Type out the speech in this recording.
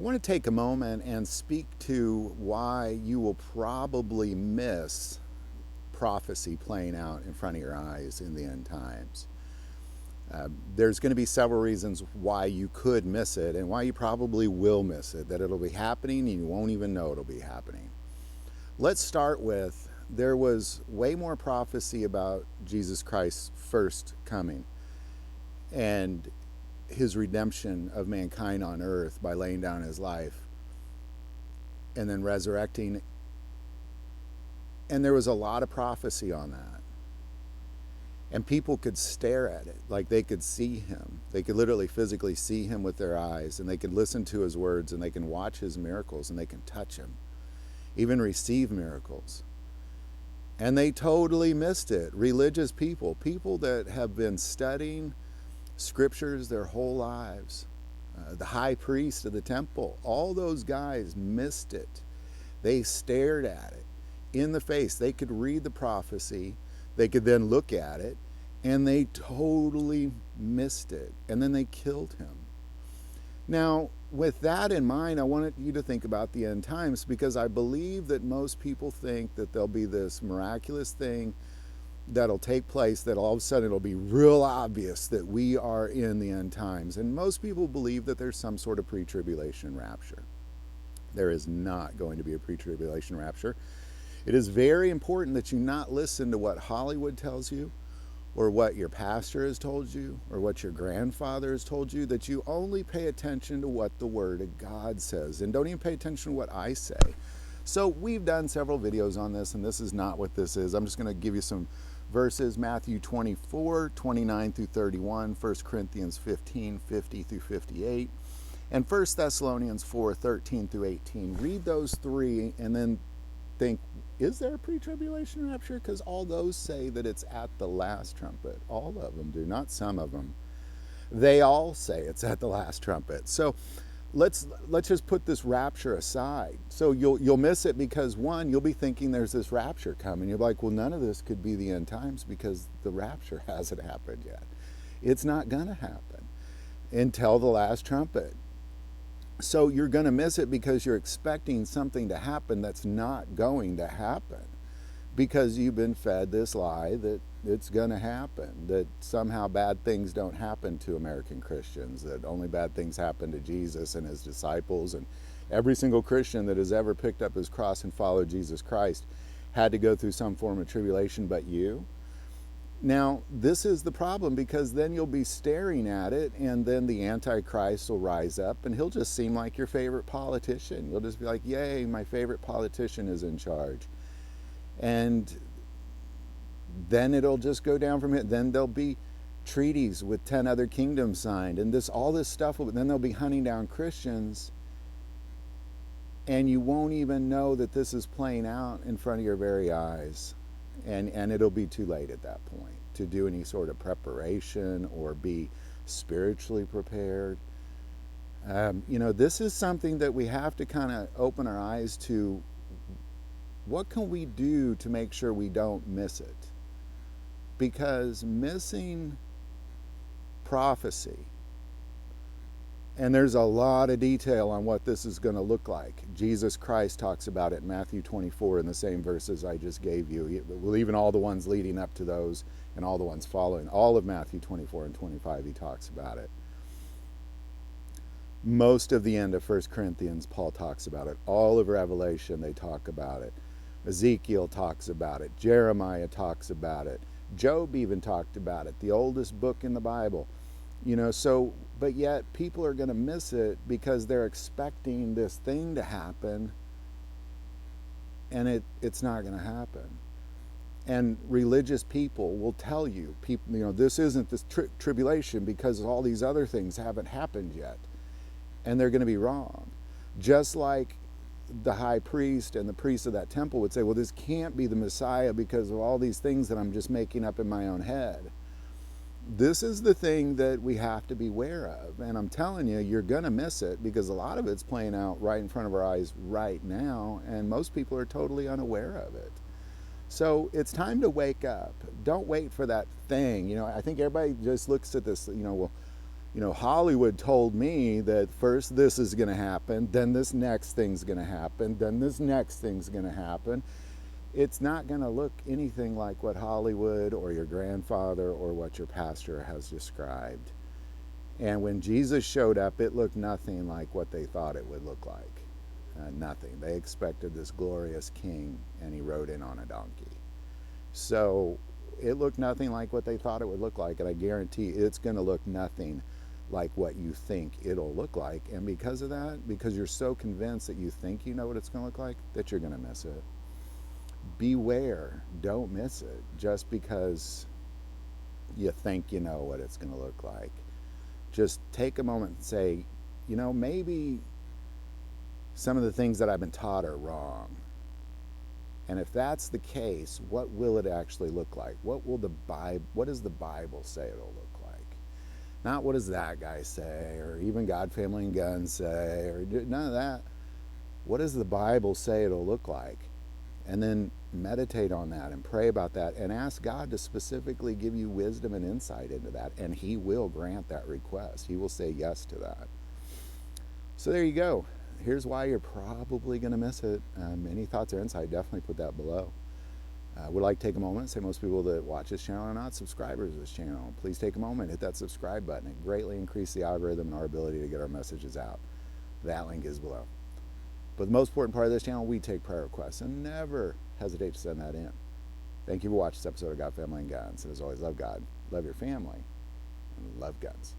want to take a moment and speak to why you will probably miss prophecy playing out in front of your eyes in the end times. There's going to be several reasons why you could miss it and why you probably will miss it, that it'll be happening and you won't even know it'll be happening. Let's start with there was way more prophecy about Jesus Christ's first coming and his redemption of mankind on earth by laying down his life and then resurrecting. And there was a lot of prophecy on that. And people could stare at it, like they could see him. They could literally physically see him with their eyes, and they could listen to his words, and they can watch his miracles, and they can touch him, even receive miracles. And they totally missed it. Religious people, people that have been studying scriptures their whole lives, the high priest of the temple, all those guys missed it. They stared at it in the face. They could read the prophecy, they could then look at it, and they totally missed it. And then they killed him. Now, with that in mind, I wanted you to think about the end times, because I believe that most people think that there'll be this miraculous thing that'll take place, that all of a sudden it'll be real obvious that we are in the end times. And most people believe that there's some sort of pre-tribulation rapture. There is not going to be a pre-tribulation rapture. It is very important that you not listen to what Hollywood tells you, or what your pastor has told you, or what your grandfather has told you, that you only pay attention to what the Word of God says, and don't even pay attention to what I say. So we've done several videos on this, and this is not what this is. I'm just going to give you some verses: Matthew 24, 29 through 31, 1 Corinthians 15, 50 through 58, and 1 Thessalonians 4, 13 through 18. Read those three and then think, is there a pre-tribulation rapture? Because all those say that it's at the last trumpet. All of them do, not some of them. They all say it's at the last trumpet. So let's just put this rapture aside. So you'll miss it because, one, you'll be thinking there's this rapture coming. You're like, well, none of this could be the end times because the rapture hasn't happened yet. It's not going to happen until the last trumpet. So you're going to miss it because you're expecting something to happen that's not going to happen, because you've been fed this lie that it's going to happen, that somehow bad things don't happen to American Christians, that only bad things happen to Jesus and his disciples, and every single Christian that has ever picked up his cross and followed Jesus Christ had to go through some form of tribulation but you. Now, this is the problem, because then you'll be staring at it, and then the Antichrist will rise up, and he'll just seem like your favorite politician. You'll just be like, yay, my favorite politician is in charge. And then it'll just go down from it. Then there'll be treaties with 10 other kingdoms signed, and all this stuff, then they'll be hunting down Christians, and you won't even know that this is playing out in front of your very eyes. And it'll be too late at that point to do any sort of preparation or be spiritually prepared. This is something that we have to kind of open our eyes to. What can we do to make sure we don't miss it? Because missing prophecy, and there's a lot of detail on what this is going to look like. Jesus Christ talks about it in Matthew 24 in the same verses I just gave you. Well, even all the ones leading up to those and all the ones following. All of Matthew 24 and 25, he talks about it. Most of the end of 1 Corinthians, Paul talks about it. All of Revelation, they talk about it. Ezekiel talks about it. Jeremiah talks about it. Job even talked about it, the oldest book in the Bible. But yet people are going to miss it because they're expecting this thing to happen, and it's not going to happen. And religious people will tell you, this isn't this tribulation because all these other things haven't happened yet. And they're going to be wrong. Just like the high priest and the priests of that temple would say, well, this can't be the Messiah because of all these things that I'm just making up in my own head. This is the thing that we have to be aware of. And I'm telling you, you're going to miss it because a lot of it's playing out right in front of our eyes right now, and most people are totally unaware of it. So it's time to wake up. Don't wait for that thing. I think everybody just looks at this, well, Hollywood told me that first this is going to happen, then this next thing's going to happen, then this next thing's going to happen. It's not going to look anything like what Hollywood or your grandfather or what your pastor has described. And when Jesus showed up, it looked nothing like what they thought it would look like. Nothing. They expected this glorious king, and he rode in on a donkey. So it looked nothing like what they thought it would look like, and I guarantee it's going to look nothing like what you think it'll look like. And because of that, because you're so convinced that you think you know what it's going to look like, that you're going to miss it. Beware, don't miss it just because you think you know what it's going to look like. Just take a moment and say, maybe some of the things that I've been taught are wrong. And if that's the case, what will it actually look like? What does the Bible say it'll look like? Not what does that guy say, or even God, Family, and Guns say, or none of that. What does the Bible say it'll look like? And then meditate on that and pray about that and ask God to specifically give you wisdom and insight into that. And he will grant that request. He will say yes to that. So there you go. Here's why you're probably going to miss it. Any thoughts or insight, definitely put that below. Would like to take a moment and say most people that watch this channel are not subscribers to this channel. Please take a moment, hit that subscribe button. It greatly increases the algorithm and our ability to get our messages out. That link is below. But the most important part of this channel, we take prayer requests, and never hesitate to send that in. Thank you for watching this episode of God, Family, and Guns. And as always, love God, love your family, and love guns.